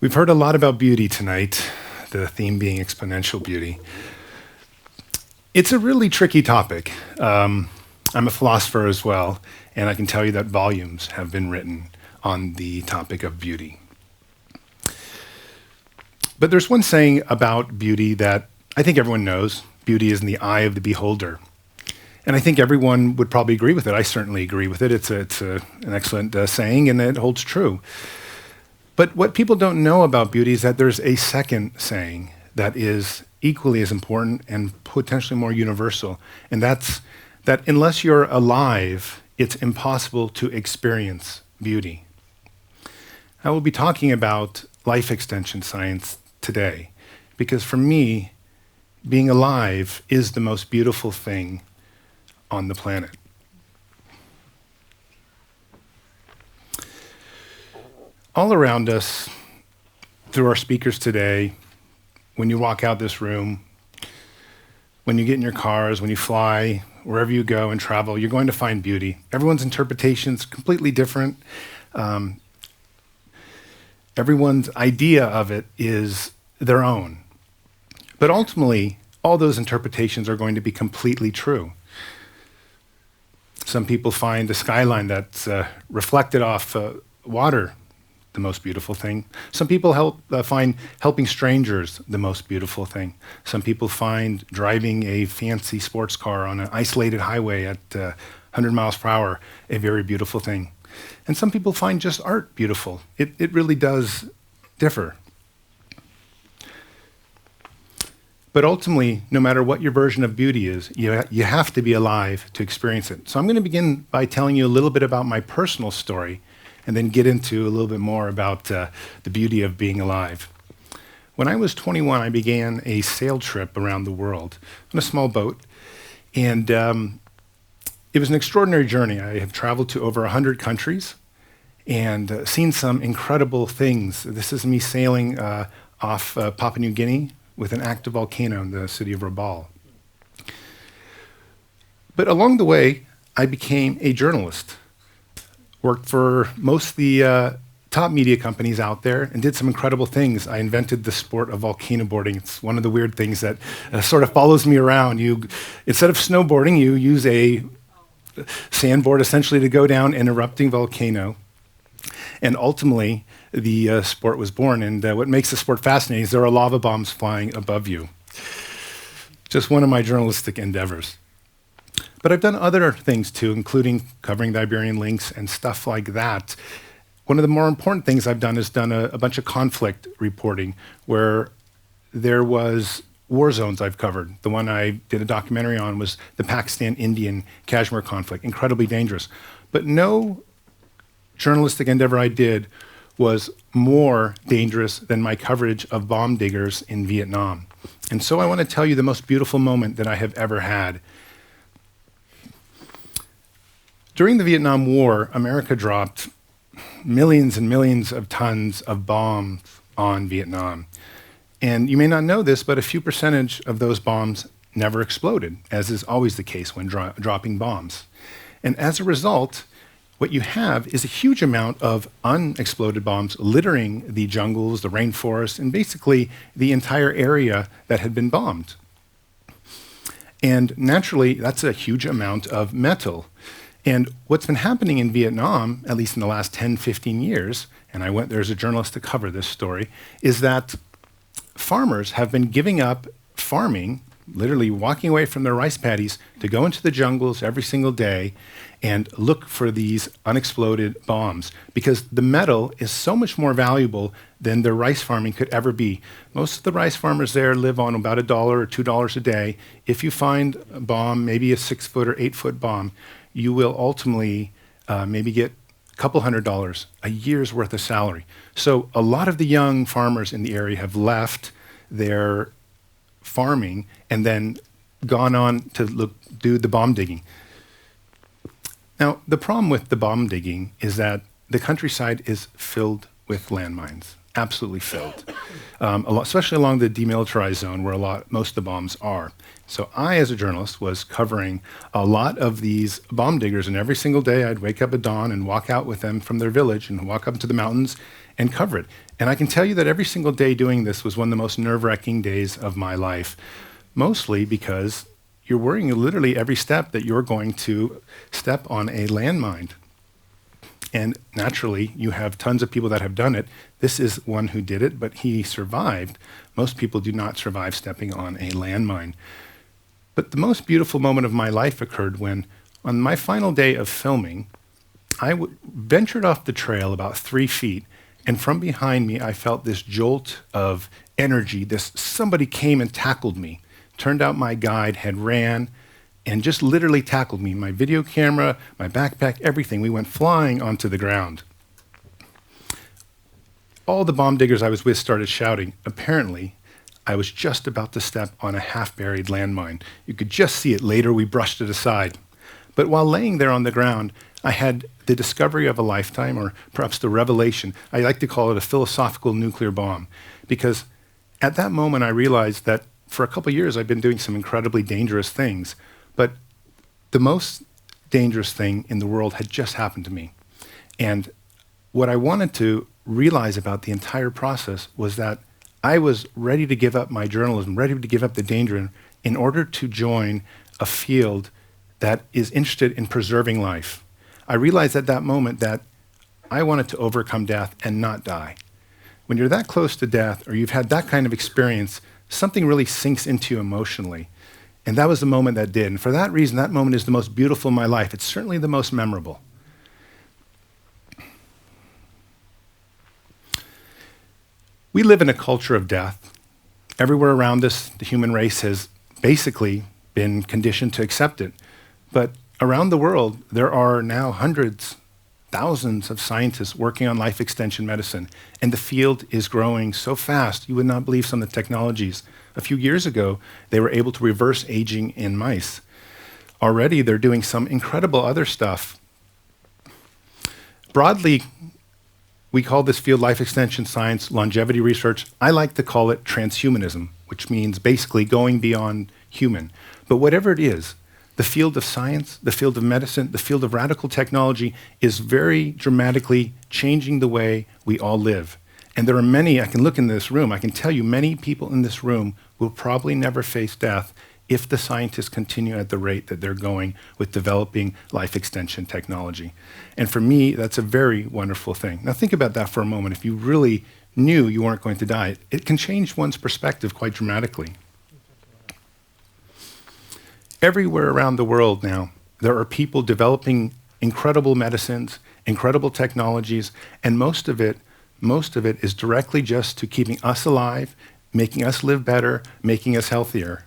We've heard a lot about beauty tonight, the theme being exponential beauty. It's a really tricky topic. I'm a philosopher as well, and I can tell you that volumes have been written on the topic of beauty. But there's one saying about beauty that I think everyone knows. Beauty is in the eye of the beholder. And I think everyone would probably agree with it. I certainly agree with it. It's an excellent saying, and it holds true. But what people don't know about beauty is that there's a second saying that is equally as important and potentially more universal. And that's that unless you're alive, it's impossible to experience beauty. I will be talking about life extension science today, because for me, being alive is the most beautiful thing on the planet. All around us, through our speakers today, when you walk out this room, when you get in your cars, when you fly, wherever you go and travel, you're going to find beauty. Everyone's interpretation is completely different. Everyone's idea of it is their own. But ultimately, all those interpretations are going to be completely true. Some people find the skyline that's reflected off water the most beautiful thing. Some people find helping strangers the most beautiful thing. Some people find driving a fancy sports car on an isolated highway at 100 miles per hour a very beautiful thing. And some people find just art beautiful. It really does differ. But ultimately, no matter what your version of beauty is, you have to be alive to experience it. So I'm going to begin by telling you a little bit about my personal story, and then get into a little bit more about the beauty of being alive. When I was 21, I began a sail trip around the world on a small boat, and it was an extraordinary journey. I have traveled to over 100 countries and seen some incredible things. This is me sailing off Papua New Guinea with an active volcano in the city of Rabaul. But along the way, I became a journalist. Worked for most of the top media companies out there and did some incredible things. I invented the sport of volcano boarding. It's one of the weird things that sort of follows me around. Instead of snowboarding, you use a sandboard essentially to go down an erupting volcano. And ultimately, the sport was born. And what makes the sport fascinating is there are lava bombs flying above you. Just one of my journalistic endeavors. But I've done other things too, including covering the Iberian Lynx and stuff like that. One of the more important things I've done is done a bunch of conflict reporting where there was war zones I've covered. The one I did a documentary on was the Pakistan-Indian Kashmir conflict, incredibly dangerous. But no journalistic endeavor I did was more dangerous than my coverage of bomb diggers in Vietnam. And so I want to tell you the most beautiful moment that I have ever had. During the Vietnam War, America dropped millions and millions of tons of bombs on Vietnam. And you may not know this, but a few percentage of those bombs never exploded, as is always the case when dropping bombs. And as a result, what you have is a huge amount of unexploded bombs littering the jungles, the rainforests, and basically the entire area that had been bombed. And naturally, that's a huge amount of metal. And what's been happening in Vietnam, at least in the last 10, 15 years, and I went there as a journalist to cover this story, is that farmers have been giving up farming, literally walking away from their rice paddies to go into the jungles every single day and look for these unexploded bombs, because the metal is so much more valuable than their rice farming could ever be. Most of the rice farmers there live on about $1 or $2 a day. If you find a bomb, maybe a 6-foot or 8-foot bomb, you will ultimately maybe get a couple $100, a year's worth of salary. So a lot of the young farmers in the area have left their farming and then gone on to do the bomb digging. Now, the problem with the bomb digging is that the countryside is filled with landmines. absolutely filled, especially along the demilitarized zone where most of the bombs are. So I, as a journalist, was covering a lot of these bomb diggers, and every single day I'd wake up at dawn and walk out with them from their village and walk up to the mountains and cover it. And I can tell you that every single day doing this was one of the most nerve-wracking days of my life, mostly because you're worrying literally every step that you're going to step on a landmine. And naturally, you have tons of people that have done it. This is one who did it, but he survived. Most people do not survive stepping on a landmine. But the most beautiful moment of my life occurred when, on my final day of filming, I ventured off the trail about 3 feet, and from behind me, I felt this jolt of energy. Somebody came and tackled me. Turned out my guide had ran and just literally tackled me. My video camera, my backpack, everything. We went flying onto the ground. All the bomb diggers I was with started shouting. Apparently, I was just about to step on a half-buried landmine. You could just see it. Later, we brushed it aside. But while laying there on the ground, I had the discovery of a lifetime, or perhaps the revelation. I like to call it a philosophical nuclear bomb, because at that moment I realized that for a couple of years I've been doing some incredibly dangerous things, but the most dangerous thing in the world had just happened to me. And what I wanted to realize about the entire process was that I was ready to give up my journalism, ready to give up the danger in order to join a field that is interested in preserving life. I realized at that moment that I wanted to overcome death and not die. When you're that close to death, or you've had that kind of experience, something really sinks into you emotionally. And that was the moment that did. And for that reason, that moment is the most beautiful in my life. It's certainly the most memorable. We live in a culture of death. Everywhere around us, the human race has basically been conditioned to accept it. But around the world, there are now hundreds, thousands of scientists working on life extension medicine, and the field is growing so fast, you would not believe some of the technologies. A few years ago, they were able to reverse aging in mice. Already, they're doing some incredible other stuff. Broadly, we call this field life extension science, longevity research. I like to call it transhumanism, which means basically going beyond human. But whatever it is, the field of science, the field of medicine, the field of radical technology is very dramatically changing the way we all live. And there are many, I can look in this room, I can tell you many people in this room will probably never face death if the scientists continue at the rate that they're going with developing life extension technology. And for me, that's a very wonderful thing. Now think about that for a moment. If you really knew you weren't going to die, it can change one's perspective quite dramatically. Everywhere around the world now, there are people developing incredible medicines, incredible technologies, and most of it is directly just to keeping us alive, making us live better, making us healthier.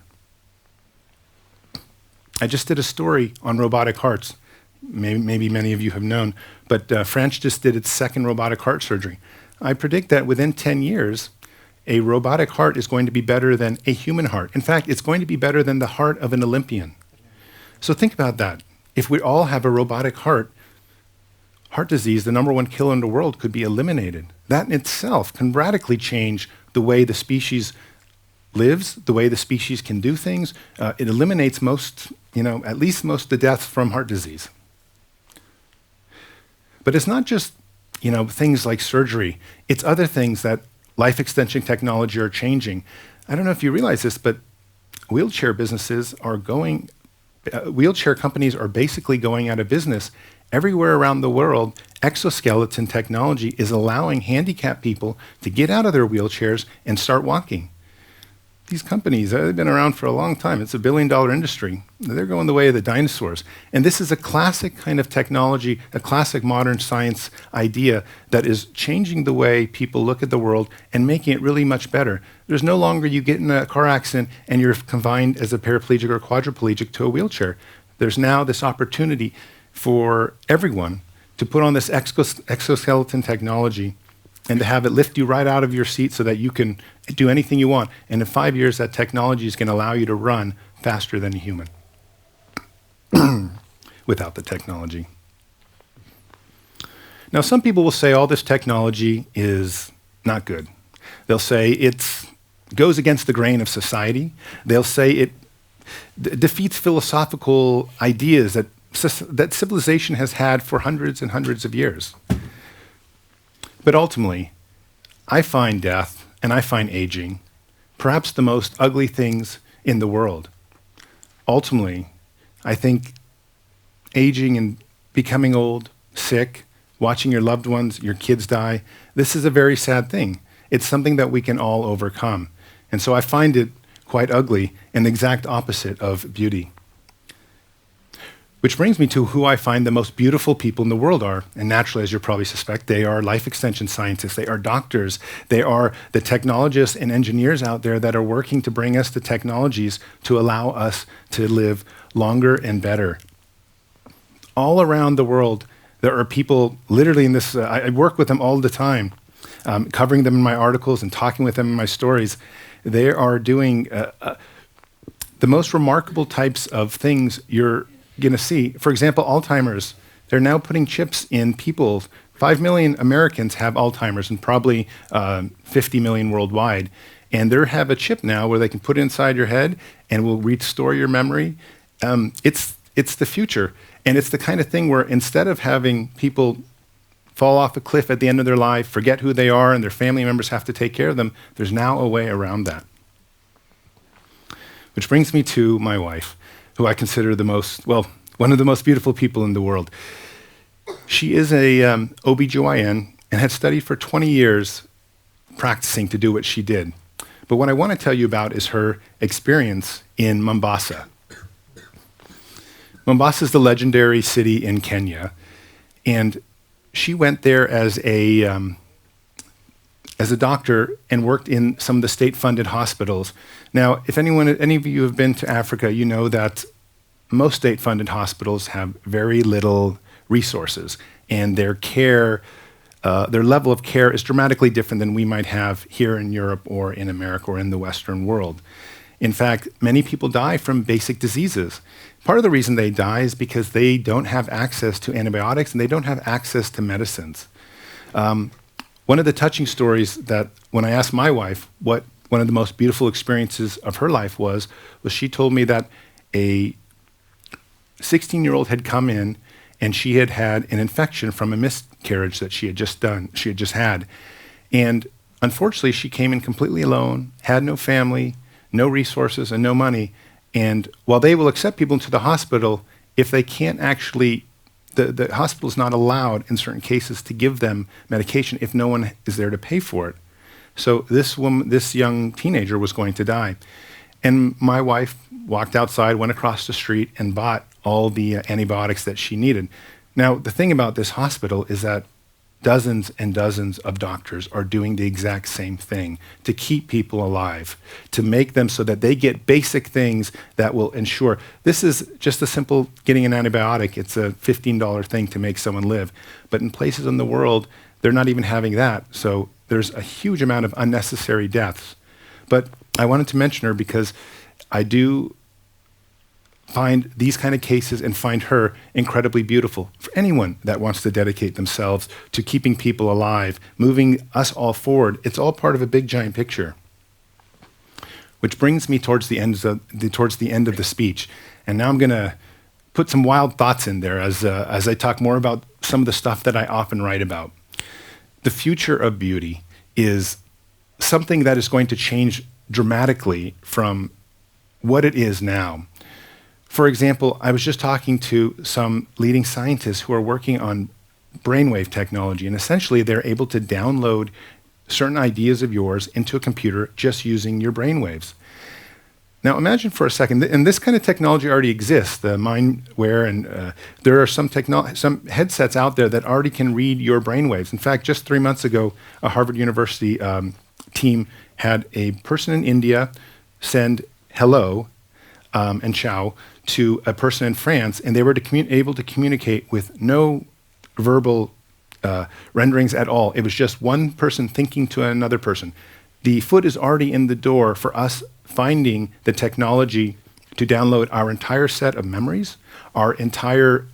I just did a story on robotic hearts. Maybe many of you have known, but France just did its second robotic heart surgery. I predict that within 10 years, a robotic heart is going to be better than a human heart. In fact, it's going to be better than the heart of an Olympian. So think about that. If we all have a robotic heart disease, the #1 killer in the world, could be eliminated. That in itself can radically change the way the species lives, the way the species can do things. It eliminates at least most of the deaths from heart disease. But it's not just, things like surgery. It's other things that life extension technology are changing. I don't know if you realize this, but wheelchair companies are basically going out of business. Everywhere around the world, exoskeleton technology is allowing handicapped people to get out of their wheelchairs and start walking. These companies, they've been around for a long time. It's a billion-dollar industry. They're going the way of the dinosaurs. And this is a classic kind of technology, a classic modern science idea that is changing the way people look at the world and making it really much better. There's no longer you get in a car accident and you're confined as a paraplegic or quadriplegic to a wheelchair. There's now this opportunity for everyone to put on this exoskeleton technology and to have it lift you right out of your seat so that you can do anything you want. And in 5 years, that technology is going to allow you to run faster than a human without the technology. Now, some people will say all this technology is not good. They'll say it goes against the grain of society. They'll say it defeats philosophical ideas that civilization has had for hundreds and hundreds of years. But ultimately, I find death and I find aging perhaps the most ugly things in the world. Ultimately, I think aging and becoming old, sick, watching your loved ones, your kids die, this is a very sad thing. It's something that we can all overcome. And so I find it quite ugly and the exact opposite of beauty. Which brings me to who I find the most beautiful people in the world are. And naturally, as you probably suspect, they are life extension scientists, they are doctors, they are the technologists and engineers out there that are working to bring us the technologies to allow us to live longer and better. All around the world, there are people literally in this, I work with them all the time, covering them in my articles and talking with them in my stories. They are doing the most remarkable types of things you're going to see. For example, Alzheimer's. They're now putting chips in people. 5 million Americans have Alzheimer's and probably 50 million worldwide. And they have a chip now where they can put it inside your head and will restore your memory. It's the future. And it's the kind of thing where instead of having people fall off a cliff at the end of their life, forget who they are, and their family members have to take care of them, there's now a way around that. Which brings me to my wife, who I consider one of the most beautiful people in the world. She is a OBGYN and had studied for 20 years practicing to do what she did. But what I want to tell you about is her experience in Mombasa. Mombasa is the legendary city in Kenya, and she went there as a doctor and worked in some of the state-funded hospitals. Now, if any of you have been to Africa, you know that most state-funded hospitals have very little resources, and their level of care is dramatically different than we might have here in Europe or in America or in the Western world. In fact, many people die from basic diseases. Part of the reason they die is because they don't have access to antibiotics and they don't have access to medicines. One of the touching stories that when I asked my wife what one of the most beautiful experiences of her life was she told me that a 16-year-old had come in and she had had an infection from a miscarriage that she had just had. And unfortunately, she came in completely alone, had no family, no resources, and no money. And while they will accept people into the hospital, if they can't actually, the hospital is not allowed in certain cases to give them medication if no one is there to pay for it. So this young teenager was going to die. And my wife walked outside, went across the street, and bought all the antibiotics that she needed. Now, the thing about this hospital is that dozens and dozens of doctors are doing the exact same thing to keep people alive, to make them so that they get basic things that will ensure. This is just a simple getting an antibiotic. It's a $15 thing to make someone live. But in places in the world, they're not even having that. So there's a huge amount of unnecessary deaths. But I wanted to mention her because I do find these kind of cases and find her incredibly beautiful. For anyone that wants to dedicate themselves to keeping people alive, moving us all forward, it's all part of a big giant picture. Which brings me towards the end of the speech. And now I'm going to put some wild thoughts in there as I talk more about some of the stuff that I often write about. The future of beauty is something that is going to change dramatically from what it is now. For example, I was just talking to some leading scientists who are working on brainwave technology, and essentially they're able to download certain ideas of yours into a computer just using your brainwaves. Now imagine for a second, and this kind of technology already exists, the mindware, and there are some headsets out there that already can read your brainwaves. In fact, just 3 months ago, a Harvard University team had a person in India send hello and ciao to a person in France, and they were able to communicate with no verbal renderings at all. It was just one person thinking to another person. The foot is already in the door for us finding the technology to download our entire set of memories, our entire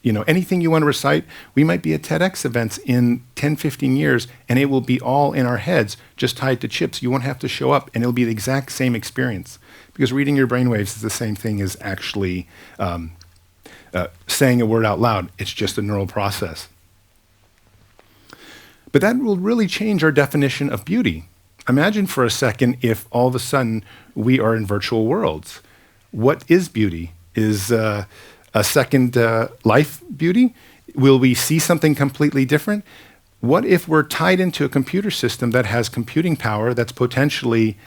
anything you want to recite, we might be at TEDx events in 10, 15 years, and it will be all in our heads, just tied to chips. You won't have to show up, and it'll be the exact same experience. Because reading your brainwaves is the same thing as actually saying a word out loud. It's just a neural process. But that will really change our definition of beauty. Imagine for a second if all of a sudden we are in virtual worlds. What is beauty? Is a second life beauty? Will we see something completely different? What if we're tied into a computer system that has computing power that's potentially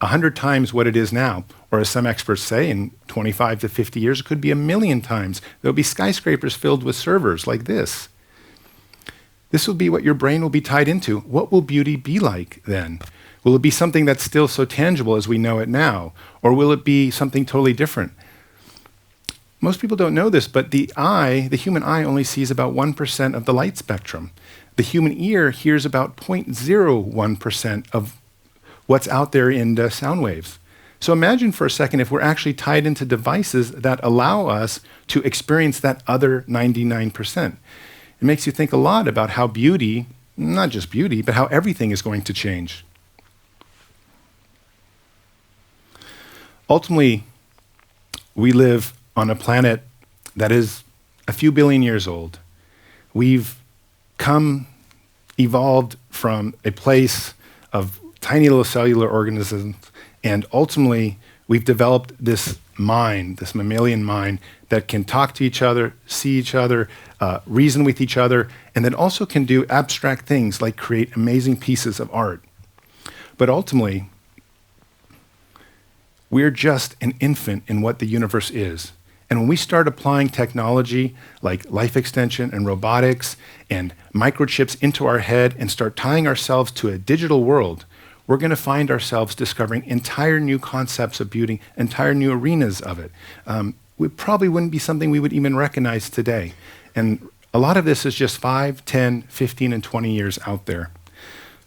100 times what it is now? Or as some experts say, in 25 to 50 years, it could be 1,000,000 times. There'll be skyscrapers filled with servers like this. This will be what your brain will be tied into. What will beauty be like then? Will it be something that's still so tangible as we know it now? Or will it be something totally different? Most people don't know this, but the human eye only sees about 1% of the light spectrum. The human ear hears about 0.01% of what's out there in the sound waves. So imagine for a second if we're actually tied into devices that allow us to experience that other 99%. It makes you think a lot about how beauty, not just beauty, but how everything is going to change. Ultimately, we live on a planet that is a few billion years old. We've evolved from a place of tiny little cellular organisms, and ultimately we've developed this mind, this mammalian mind, that can talk to each other, see each other, reason with each other, and then also can do abstract things like create amazing pieces of art. But ultimately, we're just an infant in what the universe is. And when we start applying technology like life extension and robotics and microchips into our head and start tying ourselves to a digital world, we're going to find ourselves discovering entire new concepts of beauty, entire new arenas of it. It probably wouldn't be something we would even recognize today. And a lot of this is just 5, 10, 15, and 20 years out there.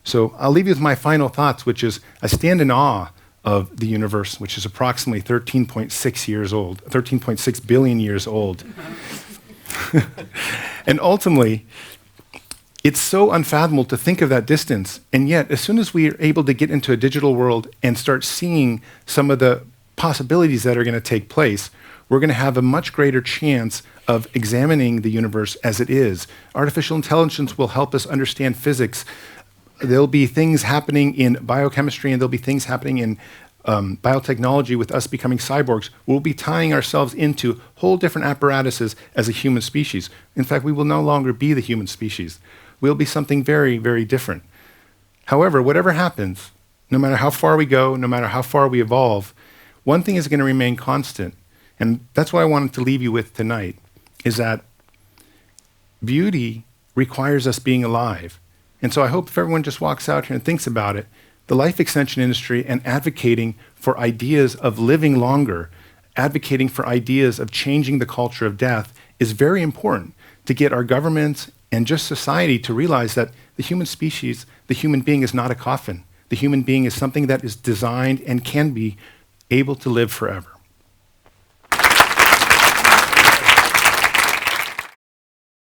So I'll leave you with my final thoughts, which is I stand in awe of the universe, which is approximately 13.6 billion years old. And ultimately, it's so unfathomable to think of that distance. And yet, as soon as we are able to get into a digital world and start seeing some of the possibilities that are going to take place, we're going to have a much greater chance of examining the universe as it is. Artificial intelligence will help us understand physics. There'll be things happening in biochemistry, and there'll be things happening in biotechnology with us becoming cyborgs. We'll be tying ourselves into whole different apparatuses as a human species. In fact, we will no longer be the human species. We'll be something very, very different. However, whatever happens, no matter how far we go, no matter how far we evolve, one thing is going to remain constant. And that's what I wanted to leave you with tonight, is that beauty requires us being alive. And so I hope if everyone just walks out here and thinks about it, the life extension industry and advocating for ideas of living longer, advocating for ideas of changing the culture of death is very important to get our governments and just society to realize that the human species, the human being is not a coffin. The human being is something that is designed and can be able to live forever.